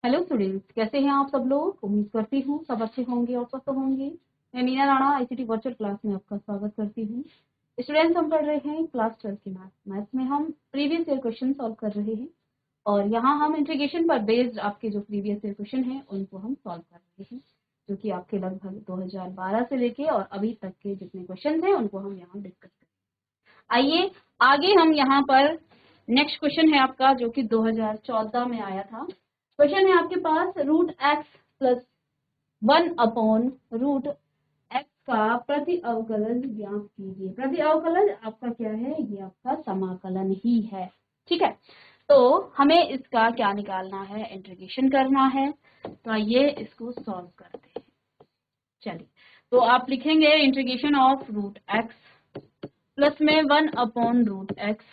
Hello students, कैसे हैं आप सब लोग। उम्मीद करती हूँ सब अच्छे होंगे और स्वस्थ होंगे। मैं Meena Rana ICT virtual class में आपका स्वागत करती हूँ। स्टूडेंट्स, हम पढ़ रहे हैं क्लास 12 की मैथ्स में हम प्रीवियस ईयर क्वेश्चन सॉल्व कर रहे हैं और यहाँ हम इंटीग्रेशन पर बेस्ड आपके जो प्रीवियस ईयर क्वेश्चन हैं उनको हम सॉल्व कर रहे हैं, जो कि आपके लगभग 2012 से लेके और अभी तक के जितने क्वेश्चन हैं उनको हम यहाँ डिस्कस करें। आइए आगे हम यहाँ पर नेक्स्ट क्वेश्चन है आपका, जो कि 2014 में आया था। क्वेश्चन है आपके पास रूट एक्स प्लस 1/√x का प्रति अवकलन ज्ञात कीजिए। प्रति अवकलन आपका क्या है, ये आपका समाकलन ही है। ठीक है, तो हमें इसका क्या निकालना है, इंटीग्रेशन करना है। तो आइए इसको सॉल्व करते हैं। चलिए, तो आप लिखेंगे integration of root x plus में 1/√x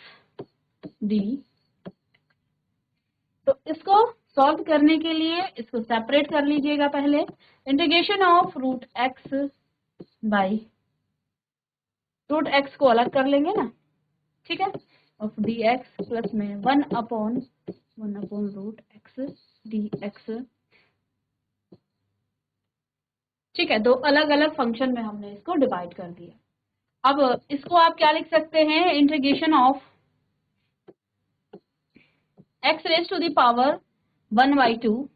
डी। तो इसको सॉल्व करने के लिए इसको सेपरेट कर लीजिएगा। पहले integration of root x by root x को अलग कर लेंगे ना, ठीक है, ऑफ डी एक्स प्लस में 1/√x डी एक्स। ठीक है, दो अलग अलग फंक्शन में हमने इसको डिवाइड कर दिया। अब इसको आप क्या लिख सकते हैं, integration of x raise to the power 1/2,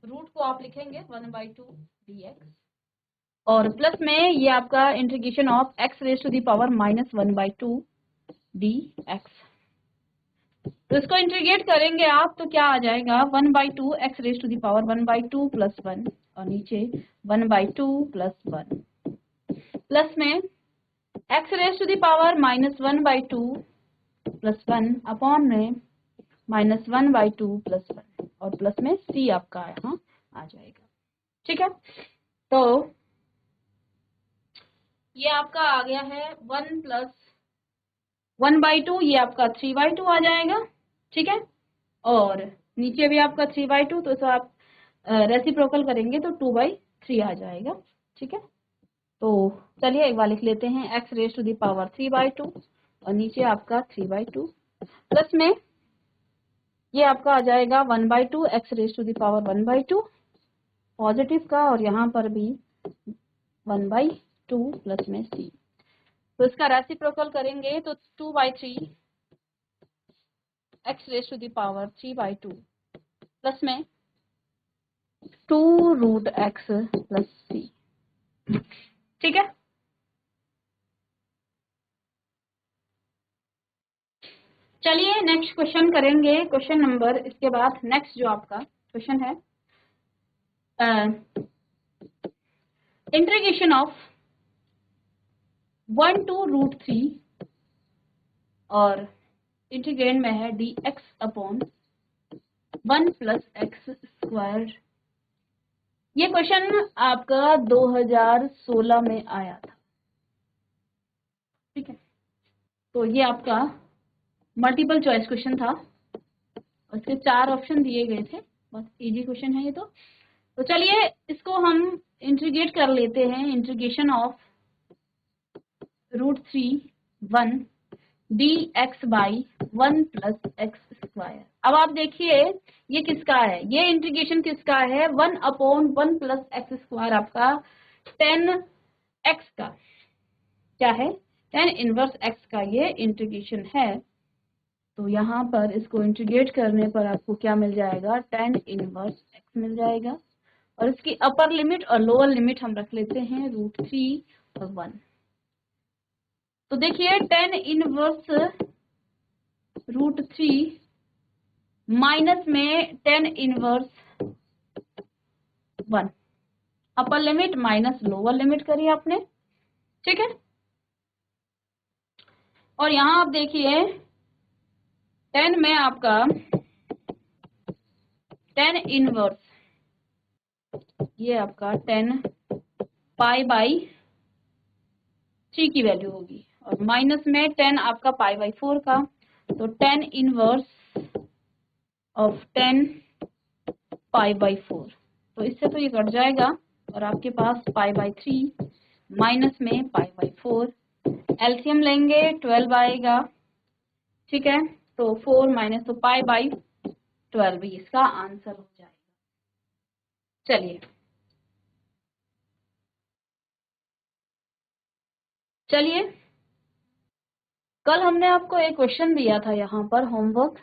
रूट को आप लिखेंगे 1/2 dx, और प्लस में ये आपका integration of x raise to the power -1/2 dx। तो इसको इंटीग्रेट करेंगे आप तो क्या आ जाएगा, 1/2 x raise to the power 1/2 plus 1 और नीचे 1/2 प्लस 1 प्लस में x raise to the power -1/2 plus 1 upon में -1/2 प्लस 1 और प्लस में c आपका यहाँ आ जाएगा। ठीक है, तो ये आपका आ गया है 1 प्लस 1/2, ये आपका 3/2 आ जाएगा। ठीक है, और नीचे भी आपका 3/2, तो इसको आप रेसिप्रोकल करेंगे तो 2/3 आ जाएगा। ठीक है, तो चलिए एक बार लिख लेते हैं, x raise to the power 3/2 और नीचे आपका 3/2 प्लस में ये आपका आ जाएगा 1/2 x raise to the power 1/2 positive का, और यहाँ पर भी 1/2 प्लस में c। तो इसका रेसिप्रोकल करेंगे तो 2/3 x raise to the power 3/2 plus में 2√x प्लस c। ठीक है, चलिए नेक्स्ट क्वेश्चन करेंगे। क्वेश्चन नंबर इसके बाद नेक्स्ट जो आपका क्वेश्चन है, इंटीग्रेशन ऑफ 1 to √3 और इंटीग्रेंड में है dx upon 1 plus x square. ये क्वेश्चन आपका 2016 में आया था। ठीक है, तो ये आपका मल्टीपल चॉइस क्वेश्चन था, उसके 4 ऑप्शन दिए गए थे। बस इजी क्वेश्चन है ये। तो चलिए इसको हम इंटीग्रेट कर लेते हैं। Integration of √3 1 dx by 1 plus x square. अब आप देखिए ये किसका है, ये इंटीग्रेशन किसका है, 1/1 प्लस एक्स स्क्वायर आपका 10x का क्या है, 10 इनवर्स x का ये इंटीग्रेशन है। तो यहाँ पर इसको इंटीग्रेट करने पर आपको क्या मिल जाएगा, 10 इनवर्स x मिल जाएगा, और इसकी अपर लिमिट और लोअर लिमिट हम रख लेते हैं √3 और 1। तो देखिए 10 इनवर्स √3 माइनस में 10 inverse 1, upper limit minus lower limit करिए आपने। ठीक है, और यहाँ आप देखिए 10 में आपका 10 इनवर्स, ये आपका 10 π/3 की वैल्यू होगी, और माइनस में 10 आपका π/4 का, तो 10 इनवर्स ऑफ 10 π/4। तो इससे तो ये कट जाएगा और आपके पास π/3 माइनस में π/4, एलसीएम लेंगे 12 आएगा। ठीक है, तो 4 माइनस तो π/2 12 ये इसका आंसर हो जाएगा। चलिए चलिए कल हमने आपको एक क्वेश्चन दिया था यहाँ पर होमवर्क,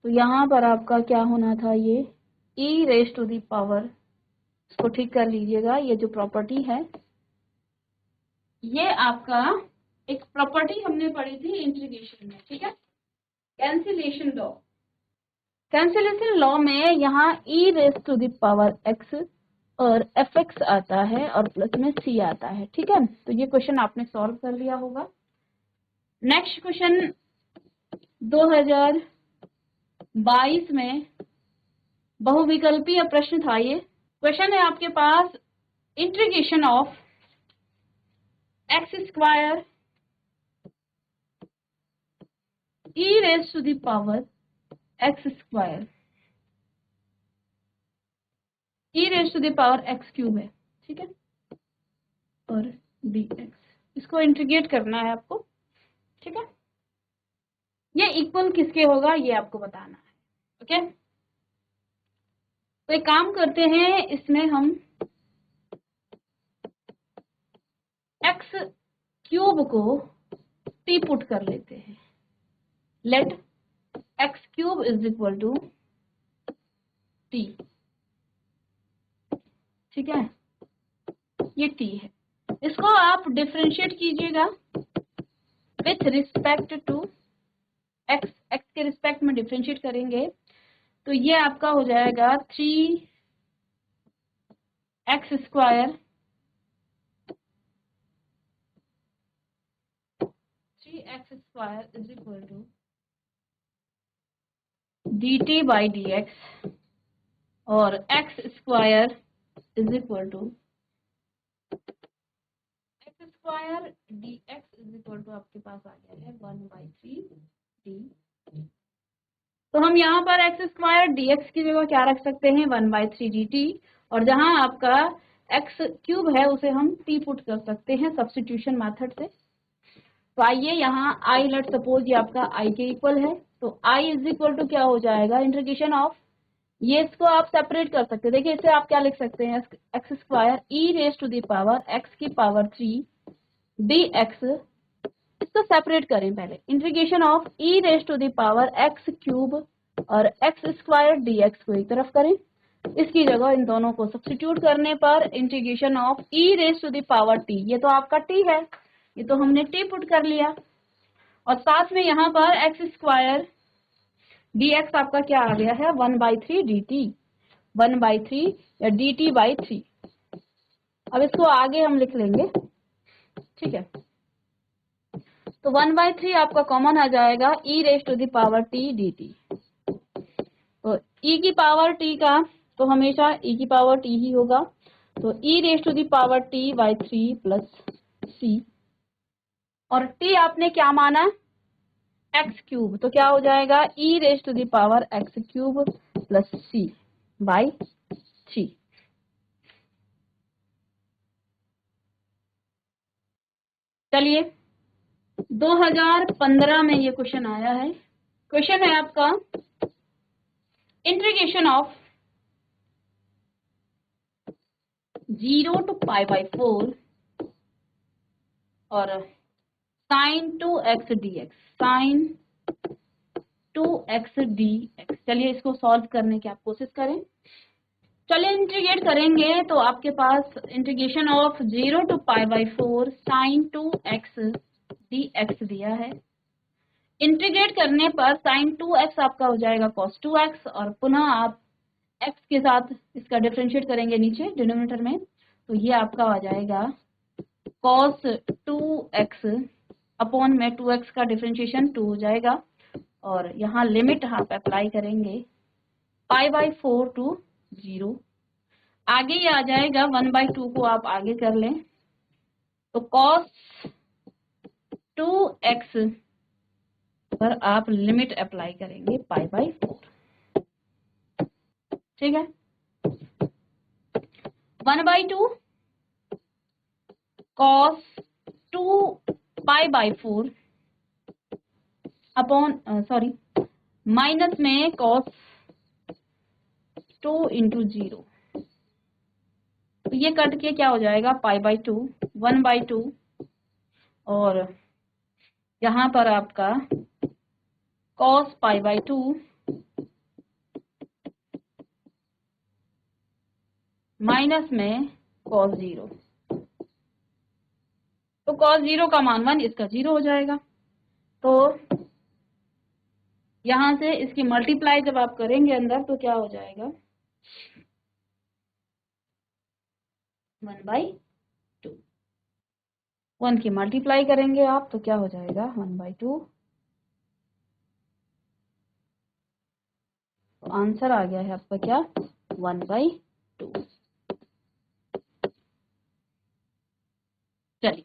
तो यहाँ पर आपका क्या होना था, ये e raise to the power, इसको ठीक कर लीजिएगा। ये जो प्रॉपर्टी है, ये आपका एक प्रॉपर्टी हमने पढ़ी थी इंटीग्रेशन में, ठीक है, कैंसिलेशन लॉ। कैंसिलेशन लॉ में यहाँ e raise to the power x और fx आता है और प्लस में c आता है, ठीक है। तो ये क्वेश्चन आपने सॉल्व कर लिया होगा। नेक्स्ट क्वेश्चन 2022 में बहुविकल्पीय प्रश्न था। ये क्वेश्चन है आपके पास, integration of x square e raise to the power x square e raise to the power x cube है, ठीक है, और डी एक्स, इसको इंटीग्रेट करना है आपको, ठीक है। ये इक्वल किसके होगा ये आपको बताना है, ओके। तो एक काम करते हैं, इसमें हम एक्स क्यूब को टी पुट कर लेते हैं। Let x cube is equal to t, ठीक है, ये टी है। इसको आप डिफरेंशिएट कीजिएगा with respect to x, x के रिस्पेक्ट में डिफरेंशिएट करेंगे तो ये आपका हो जाएगा 3x square, 3x square is equal to dt by dx और x square is equal to x square dx is equal to आपके पास आ गया है 1/3 dt। तो हम यहाँ पर x स्क्वायर dx की जगह क्या रख सकते हैं, 1/3 dt, और जहां आपका x क्यूब है उसे हम t पुट कर सकते हैं सब्स्टिट्यूशन मेथड से। तो आइए यहाँ i लेट सपोज ये आपका i के इक्वल है, तो i इज इक्वल टू क्या हो जाएगा, इंटीग्रेशन ऑफ, ये इसको आप सेपरेट कर सकते हैं। देखिए इसे आप क्या लिख सकते हैं, x square e raise to the power x की पावर 3 dx, इसको सेपरेट करें पहले, integration of e raise to the power x cube और एक्स स्क्वायर dx को एक तरफ करें, इसकी जगह इन दोनों को सब्स्टिट्यूट करने पर integration of e raise to the power t, ये तो आपका t है, ये तो हमने t पुट कर लिया, और साथ में यहाँ पर एक्स स्क्वायर dx आपका क्या आ गया है, 1/3 dt, 1/3 या dt/3। अब इसको आगे हम लिख लेंगे, ठीक है। तो 1/3 आपका कॉमन आ जाएगा e raise to the power t dt। तो e की पावर t का तो हमेशा e की पावर t ही होगा, तो e raise to the power t/3 plus c, और t आपने क्या माना, एक्स क्यूब, तो क्या हो जाएगा e raise to the power x cube plus c by 3। चलिए 2015 में ये क्वेश्चन आया है। क्वेश्चन है आपका, इंटीग्रेशन ऑफ 0 to π/4 और sin 2x dx, sin 2x dx। चलिए इसको सॉल्व करने की आप कोशिश करें। चलिए इंटीग्रेट करेंगे तो आपके पास integration of 0 to π/4 sin 2x dx दिया है। इंटीग्रेट करने पर sin 2x आपका हो जाएगा cos 2x, और पुनः आप x के साथ इसका डिफरेंशिएट करेंगे नीचे डिनोमिनेटर में, तो ये आपका आ जाएगा cos 2x अपॉन में 2x का डिफरेंशिएशन 2 हो जाएगा, और यहाँ लिमिट आप अप्लाई करेंगे π/4 टू 0। आगे ये आ जाएगा 1/2 को आप आगे कर लें, तो cos 2x पर आप लिमिट अप्लाई करेंगे π/4, ठीक है। 1/2 cos 2 π/4 अपॉन माइनस में cos 2 इंटू 0, तो ये कट के क्या हो जाएगा π/2 1/2, और यहाँ पर आपका cos π/2 माइनस में cos 0, तो cos 0 का मान 1, इसका 0 हो जाएगा। तो यहां से इसकी मल्टीप्लाई जब आप करेंगे अंदर तो क्या हो जाएगा 1/2, 1 की मल्टीप्लाई करेंगे आप तो क्या हो जाएगा 1/2। तो आंसर आ गया है आपका क्या 1/2। चलिए,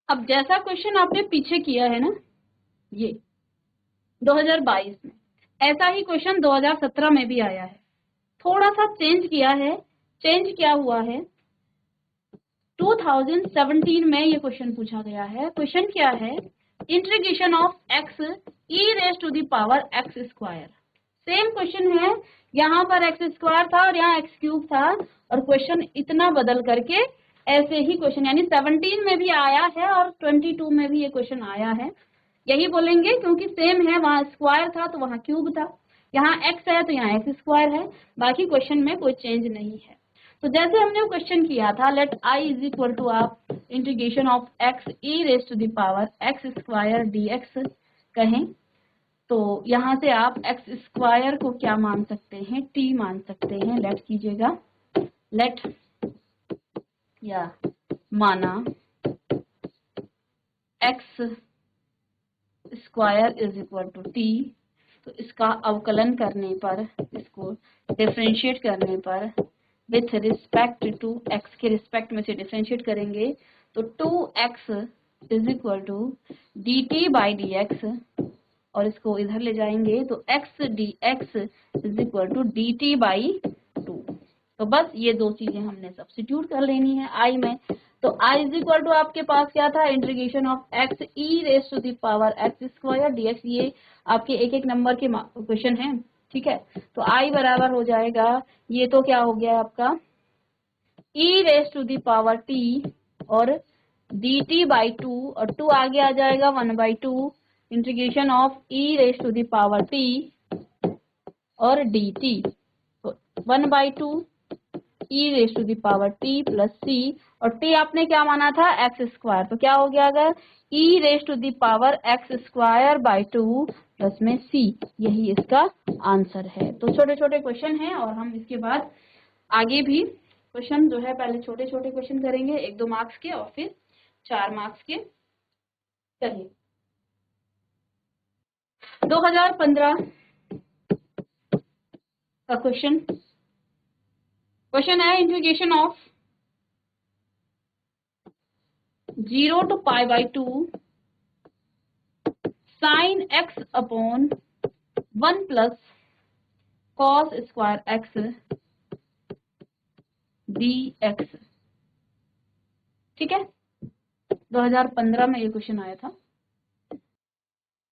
अब जैसा क्वेश्चन आपने पीछे किया है ना, ये 2022 में, ऐसा ही क्वेश्चन 2017 में भी आया है, थोड़ा सा चेंज किया है। चेंज क्या हुआ है, 2017 में ये क्वेश्चन पूछा गया है। क्वेश्चन क्या है, integration of x e raise to the power x square. Same question है, यहाँ पर x स्क्वायर था और यहाँ x क्यूब था, और क्वेश्चन इतना बदल करके ऐसे ही क्वेश्चन, यानी 17 में भी आया है और 22 में भी ये क्वेश्चन आया है। यही बोलेंगे क्योंकि सेम है, वहाँ स्क्वायर था तो वहाँ क्यूब था, यहाँ x है तो यहाँ x स्क्वायर है, बाकी क्वेश्चन में कोई चेंज नहीं है। तो जैसे हमने क्वेश्चन किया था, let I is equal to आप integration of x e raise to the power x square dx कहें, तो यहाँ से आप x स्क्वायर को क्या मान सकते हैं, t मान सकते हैं। लेट कीजिएगा, लेट या माना x square is equal to t, तो इसका अवकलन करने पर, इसको डिफरेंशिएट करने पर विथ रिस्पेक्ट टू x के रिस्पेक्ट में से डिफरेंशिएट करेंगे तो 2x is equal to dt by dx, और इसको इधर ले जाएंगे तो x dx is equal to dt by 2। तो बस ये दो चीजें हमने सब्स्टिट्यूट कर लेनी है I में। तो I इज इक्वल टू आपके पास क्या था, integration of x e raise to the power x square dx। ये आपके एक एक नंबर के क्वेश्चन हैं, ठीक है। तो I बराबर हो जाएगा, ये तो क्या हो गया आपका e raise to the power t और dt बाई 2, और 2 आगे आ जाएगा 1/2 integration of e raise to the power t और dt, तो 1/2 e raise to the power t plus c, और t आपने क्या माना था एक्स स्क्वायर, तो क्या हो गया अगर e raise to the power x square by 2 plus में c, यही इसका आंसर है। तो छोटे छोटे क्वेश्चन हैं और हम इसके बाद आगे भी क्वेश्चन जो है पहले छोटे छोटे क्वेश्चन करेंगे, 1-2 मार्क्स के और फिर 4 मार्क्स के। चलिए, 2015 का क्वेश्चन है, integration of 0 to π/2 sin x upon 1 plus cos square x dx। ठीक है, 2015 में ये क्वेश्चन आया था।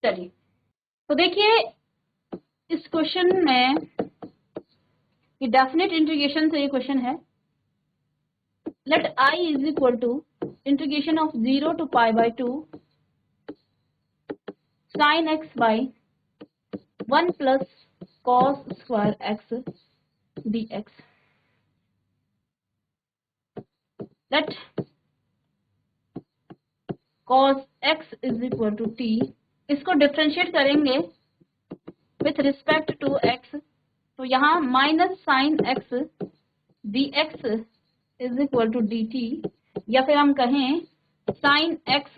चलिए, तो देखिए इस क्वेश्चन में ये डेफिनेट इंटीग्रेशन से ये क्वेश्चन है, let I is equal to integration of 0 to π/2 sin x by 1 plus cos square x dx। Let cos x is equal to t, इसको डिफरेंशिएट करेंगे विथ रिस्पेक्ट टू x, तो यहाँ minus sine x dx is equal to dt, या फिर हम कहें sine x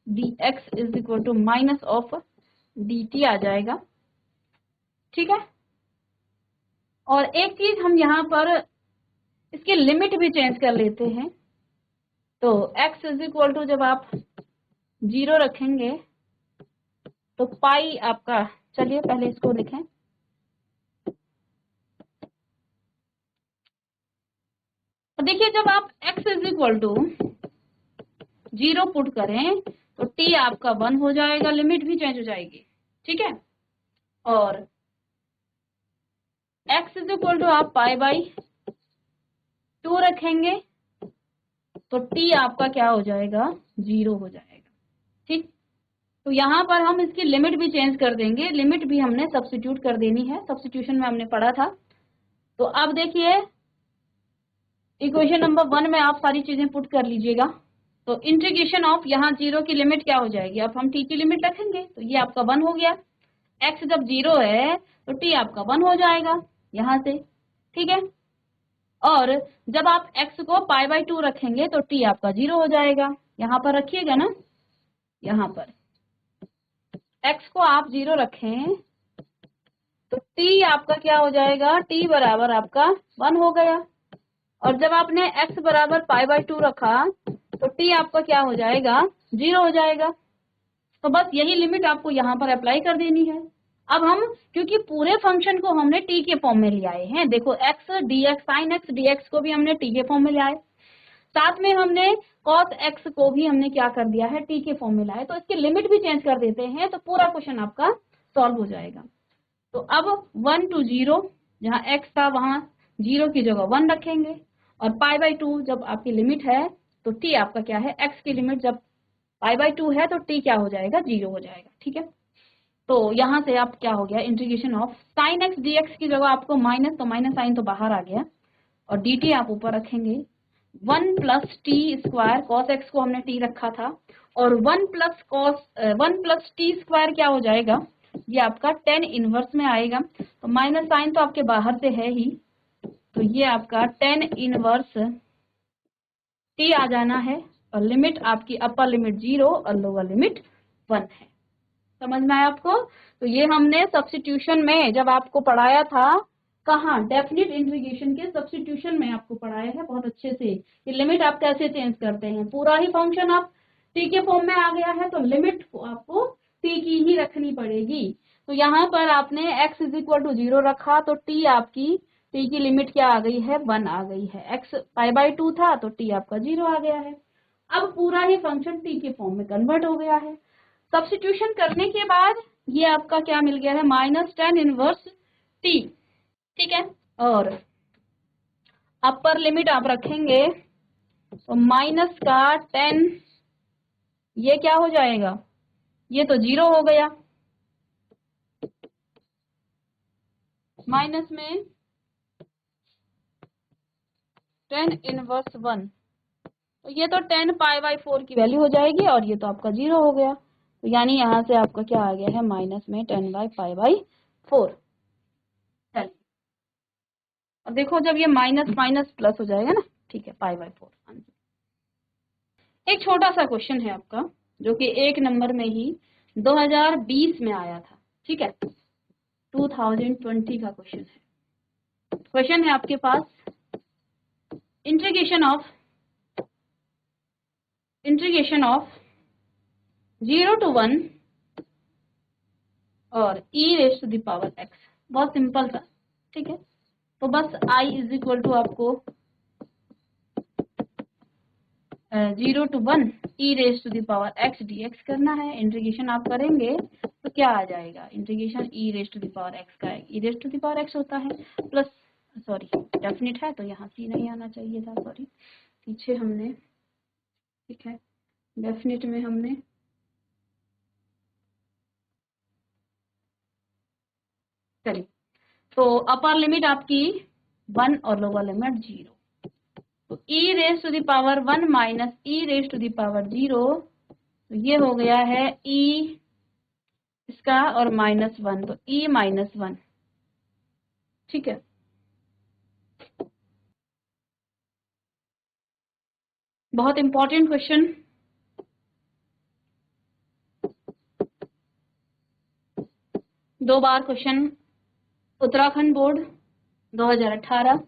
dx is equal to minus of dt आ जाएगा। ठीक है, और एक चीज हम यहाँ पर इसकी लिमिट भी चेंज कर लेते हैं, तो x इज इक्वल टू जब आप 0 रखेंगे तो पाई आपका, चलिए पहले इसको लिखें, तो देखिए जब आप x is equal to 0 put करें तो t आपका 1 हो जाएगा, लिमिट भी चेंज हो जाएगी, ठीक है। और x इज इक्वल टू आप पाई बाई 2 रखेंगे तो t आपका क्या हो जाएगा, 0 हो जाएगा, ठीक। तो यहाँ पर हम इसकी लिमिट भी चेंज कर देंगे, लिमिट भी हमने सब्स्टिट्यूट कर देनी है, सब्स्टिट्यूशन में हमने पढ़ा था। तो अब देखिए इक्वेशन नंबर 1 में आप सारी चीजें पुट कर लीजिएगा। तो इंटीग्रेशन ऑफ यहाँ 0 की लिमिट क्या हो जाएगी, अब हम t की लिमिट रखेंगे तो ये आपका 1 हो गया, x जब 0 है तो t आपका 1 हो जाएगा यहाँ से, ठीक है। और जब आप x को पाई बाई 2 रखेंगे तो t आपका 0 हो जाएगा, यहाँ पर रखिएगा ना, यहाँ पर x को आप 0 रखें तो t आपका क्या हो जाएगा, t बराबर आपका 1 हो गया। और जब आपने x बराबर पाई बाई 2 रखा तो t आपका क्या हो जाएगा, 0 हो जाएगा। तो बस यही लिमिट आपको यहाँ पर अप्लाई कर देनी है। अब हम क्योंकि पूरे फंक्शन को हमने t के फॉर्म में ले आए हैं, देखो x dx sin x dx को भी हमने t के फॉर्म में ले आए, साथ में हमने cos x को भी हमने क्या कर दिया है, t के फॉर्म में लाए। तो इसकी लिमिट भी चेंज कर देते हैं तो पूरा क्वेश्चन आपका सॉल्व हो जाएगा। तो अब 1 to 0, जहाँ x था वहां 0 की जगह 1 रखेंगे, और पाई बाई 2 जब आपकी लिमिट है तो t आपका क्या है, x की लिमिट जब पाई बाई 2 है तो t क्या हो जाएगा, 0 हो जाएगा, ठीक है। तो यहाँ से आप क्या हो गया, integration of sine x dx की जगह आपको माइनस, तो माइनस साइन तो बाहर आ गया, और dt आप ऊपर रखेंगे। 1 plus T square, cos x को हमने t रखा था, और 1 प्लस टी स्क्वायर क्या हो जाएगा, ये आपका tan इनवर्स में आएगा। तो माइनस साइन तो आपके बाहर से है ही, तो ये आपका tan इनवर्स t आ जाना है, और लिमिट आपकी अपर लिमिट 0 और लोअर लिमिट 1 है। समझ में आया आपको। तो ये हमने सब्स्टिट्यूशन में जब आपको पढ़ाया था, कहाँ, डेफिनिट इंटीग्रेशन के सब्स्टिट्यूशन में आपको पढ़ाया है बहुत अच्छे से कि लिमिट आप कैसे चेंज करते हैं। पूरा ही फंक्शन आप t के फॉर्म में आ गया है तो लिमिट को आपको t की ही रखनी पड़ेगी। तो यहाँ पर आपने x इज इक्वल टू 0 रखा तो t आपकी, t की लिमिट क्या आ गई है, 1 आ गई है। x पाई बाई 2 था तो t आपका 0 आ गया है। अब पूरा ही फंक्शन t के फॉर्म में कन्वर्ट हो गया है। सब्स्टिट्यूशन करने के बाद ये आपका क्या मिल गया है, माइनस tan इनवर्स t, ठीक है। और अपर लिमिट आप रखेंगे तो माइनस का 10, ये क्या हो जाएगा, ये तो 0 हो गया, माइनस में tan इनवर्स 1, तो ये तो 10 पाई बाई 4 की वैल्यू हो जाएगी, और ये तो आपका 0 हो गया। तो यानी यहाँ से आपका क्या आ गया है, माइनस में 10 बाई पाई बाई 4। चलिए अब देखो जब ये माइनस माइनस प्लस हो जाएगा ना, ठीक है, पाई बाई 4 आंसर। एक छोटा सा क्वेश्चन है आपका जो कि 1 नंबर में ही 2020 में आया था, ठीक है, 2020 का क्वेश्चन है। क्वेश्चन है आपके पास, इंटीग्रेशन ऑफ 0 to 1 और e raise to the power x, बहुत सिंपल था, ठीक है। तो बस i इज इक्वल टू आपको 0 to 1 e raise to the power x dx करना है। इंटीग्रेशन आप करेंगे तो क्या आ जाएगा, integration e raise to the power x का है, e raise to the power x होता है प्लस, सॉरी डेफिनिट है तो यहाँ c नहीं आना चाहिए था, सॉरी पीछे हमने, ठीक है, डेफिनिट में हमने चलिए। तो अपर लिमिट आपकी 1 और लोअर लिमिट 0, तो e raise to the power 1 minus e raise to the power 0, तो ये हो गया है e इसका और माइनस 1, तो e माइनस 1, ठीक है। बहुत इंपॉर्टेंट क्वेश्चन, दो बार क्वेश्चन उत्तराखंड बोर्ड 2018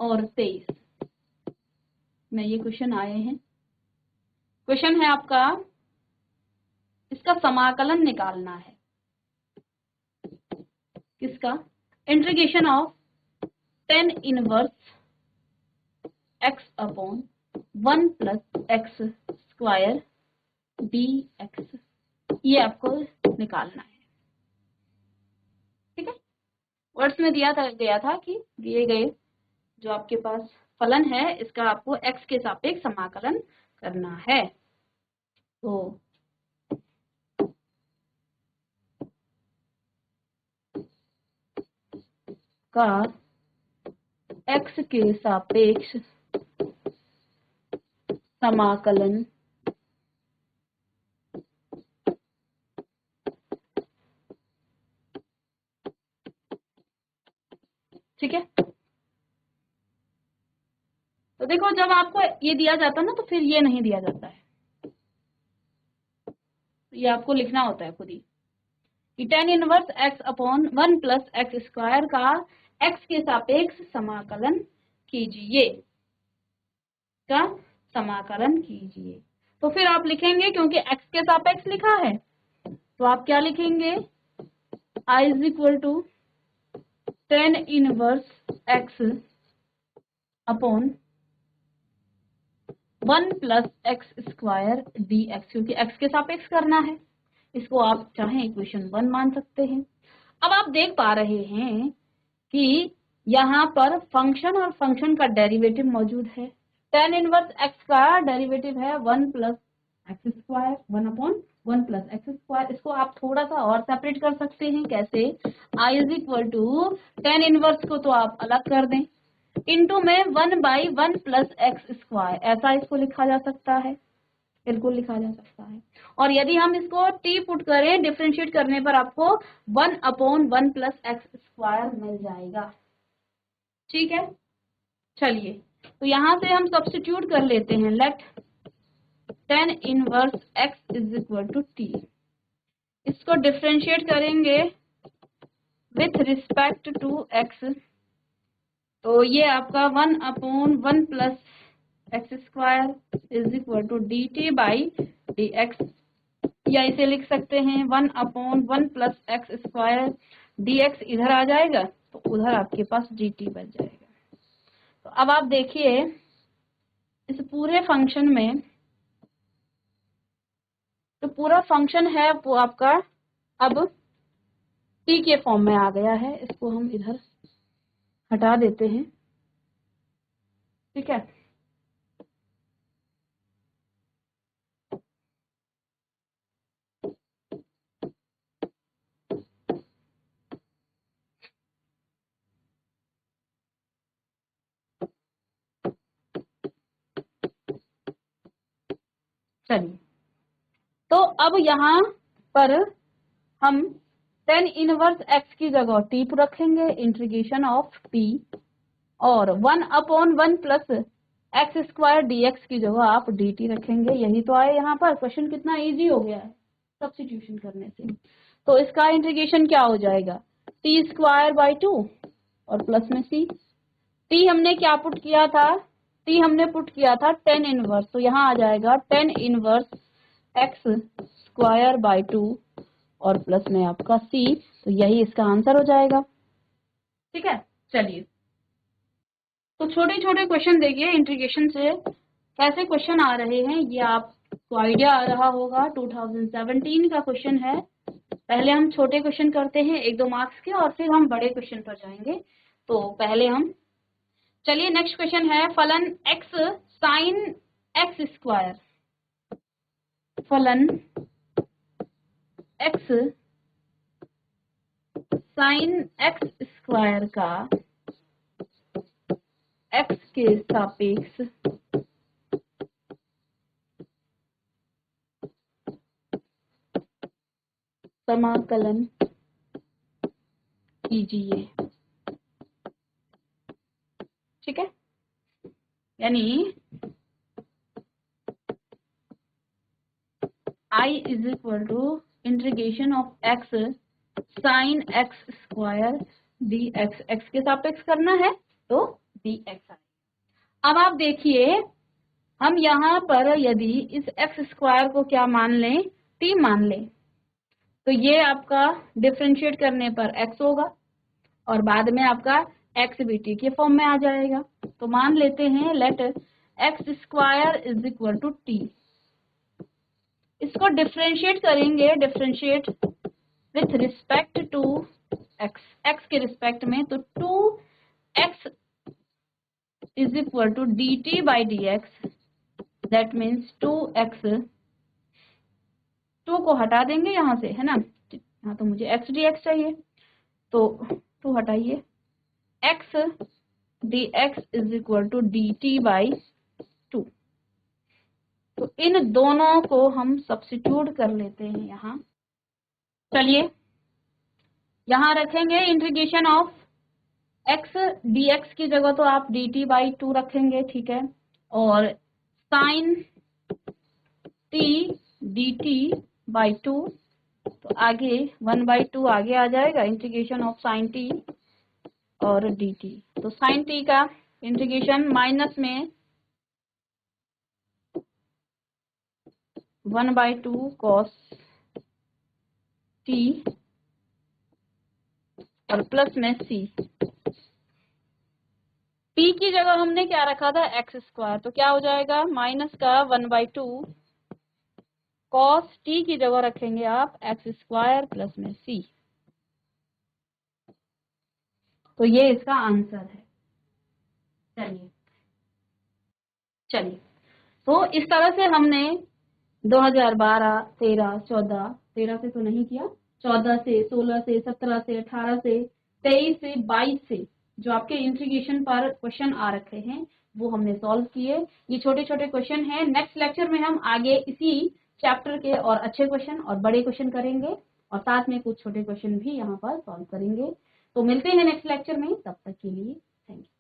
और 23 में ये क्वेश्चन आए हैं। क्वेश्चन है आपका, इसका समाकलन निकालना है, किसका, integration of tan inverse x upon 1 plus x square dx, ये आपको निकालना है। ठीक है, वर्ड्स में गया था कि दिए गए जो आपके पास फलन है इसका आपको x के सापेक्ष समाकलन करना है। तो का x के सापेक्ष समाकलन ठीक है। तो देखो जब आपको ये दिया जाता है ना तो फिर ये नहीं दिया जाता है, ये आपको लिखना होता है खुद ही कि tan inverse x upon 1 plus x square का x के सापेक्ष समाकलन कीजिए, का समाकलन कीजिए। तो फिर आप लिखेंगे क्योंकि x के सापेक्ष लिखा है तो आप क्या लिखेंगे, I is equal to tan inverse x upon 1 plus x square dx, क्योंकि x के सापेक्ष करना है। इसको आप चाहें इक्वेशन 1 मान सकते हैं। अब आप देख पा रहे हैं कि यहाँ पर फंक्शन और फंक्शन का डेरिवेटिव मौजूद है। tan इनवर्स x का डेरिवेटिव है 1 plus x square, 1 upon 1 plus x square. इसको आप थोड़ा सा और सेपरेट कर सकते हैं, कैसे, I is equal to tan inverse को तो आप अलग कर दें, इनटू में 1/1 प्लस एक्स स्क्वायर, ऐसा इसको लिखा जा सकता है, बिल्कुल लिखा जा सकता है। और यदि हम इसको t पुट करें डिफरेंशिएट करने पर आपको 1 अपॉन 1 प्लस एक्स स्क्वायर मिल जाएगा। ठीक है, चलिए तो यहां से हम सब्स्टिट्यूट कर लेते हैं, let tan inverse x is equal to t। इसको डिफरेंशिएट करेंगे विथ रिस्पेक्ट टू x, तो ये आपका 1 upon 1 plus x square is equal to dt by dx, या इसे लिख सकते हैं 1 upon 1 plus x square dx, इधर आ जाएगा तो उधर आपके पास dt बच जाएगा। तो अब आप देखिए इस पूरे फंक्शन में, तो पूरा फंक्शन है वो आपका अब t के फॉर्म में आ गया है। इसको हम इधर हटा देते हैं। ठीक है, चलिए तो अब यहाँ पर हम tan इनवर्स x की जगह t रखेंगे, इंटीग्रेशन ऑफ t, और 1 upon 1 plus x square dx की जगह आप dt रखेंगे। यही तो आए यहाँ पर, क्वेश्चन कितना इजी हो गया है सब्स्टिट्यूशन करने से। तो इसका इंटीग्रेशन क्या हो जाएगा, t स्क्वायर बाई 2 और प्लस में c, t हमने क्या पुट किया था, t हमने पुट किया था tan इनवर्स, तो यहाँ आ जाएगा tan inverse x square by 2 और प्लस में आपका c, तो यही इसका आंसर हो जाएगा। ठीक है, चलिए तो छोटे छोटे क्वेश्चन देखिए इंटीग्रेशन से कैसे क्वेश्चन आ रहे हैं, ये आपको आइडिया आ रहा होगा। 2017 का क्वेश्चन है। पहले हम छोटे क्वेश्चन करते हैं 1-2 मार्क्स के, और फिर हम बड़े क्वेश्चन पर जाएंगे। तो पहले हम, चलिए नेक्स्ट क्वेश्चन है, फलन x साइन एक्स स्क्वायर, फलन x साइन एक्स स्क्वायर का x के सापेक्ष समाकलन कीजिए। ठीक है, यानी I is equal to integration of x sine x square dx, x के सापेक्ष करना है तो dx। अब आप देखिए हम यहाँ पर यदि इस एक्स स्क्वायर को क्या मान लें, t मान लें, तो ये आपका डिफरेंशिएट करने पर x होगा और बाद में आपका x भी t के फॉर्म में आ जाएगा। तो मान लेते हैं let x square is equal to t, इसको डिफरेंशिएट करेंगे, differentiate with respect to x, x के रिस्पेक्ट में, तो 2x is equal to dt by d x, that means 2x, 2 को हटा देंगे यहाँ से, है ना, यहाँ तो मुझे x dx चाहिए, तो 2 हटाइए, x dx is equal to dt by 2। तो इन दोनों को हम सब्स्टिट्यूट कर लेते हैं यहाँ। चलिए यहाँ रखेंगे इंटीग्रेशन ऑफ x dx की जगह तो आप dt बाई 2 रखेंगे, ठीक है, और साइन t dt बाई 2, तो आगे 1/2 आगे आ जाएगा, इंटीग्रेशन ऑफ साइन t और dt। तो साइन t का इंटीग्रेशन माइनस में 1/2 cos t और प्लस में c। p की जगह हमने क्या रखा था, एक्स स्क्वायर, तो क्या हो जाएगा, माइनस का 1/2 cos t की जगह रखेंगे आप एक्स स्क्वायर प्लस में c। तो ये इसका आंसर है। चलिए चलिए, तो इस तरह से हमने 2012, 13, 14, 13 से तो नहीं किया, 14 से, 16 से, 17 से, 18 से, 23 से, 22 से जो आपके इंटीग्रेशन पर क्वेश्चन आ रखे हैं वो हमने सॉल्व किए। ये छोटे छोटे क्वेश्चन हैं। नेक्स्ट लेक्चर में हम आगे इसी चैप्टर के और अच्छे क्वेश्चन और बड़े क्वेश्चन करेंगे और साथ में कुछ छोटे क्वेश्चन भी यहाँ पर सॉल्व करेंगे। तो मिलते हैं नेक्स्ट लेक्चर में, तब तक के लिए थैंक यू।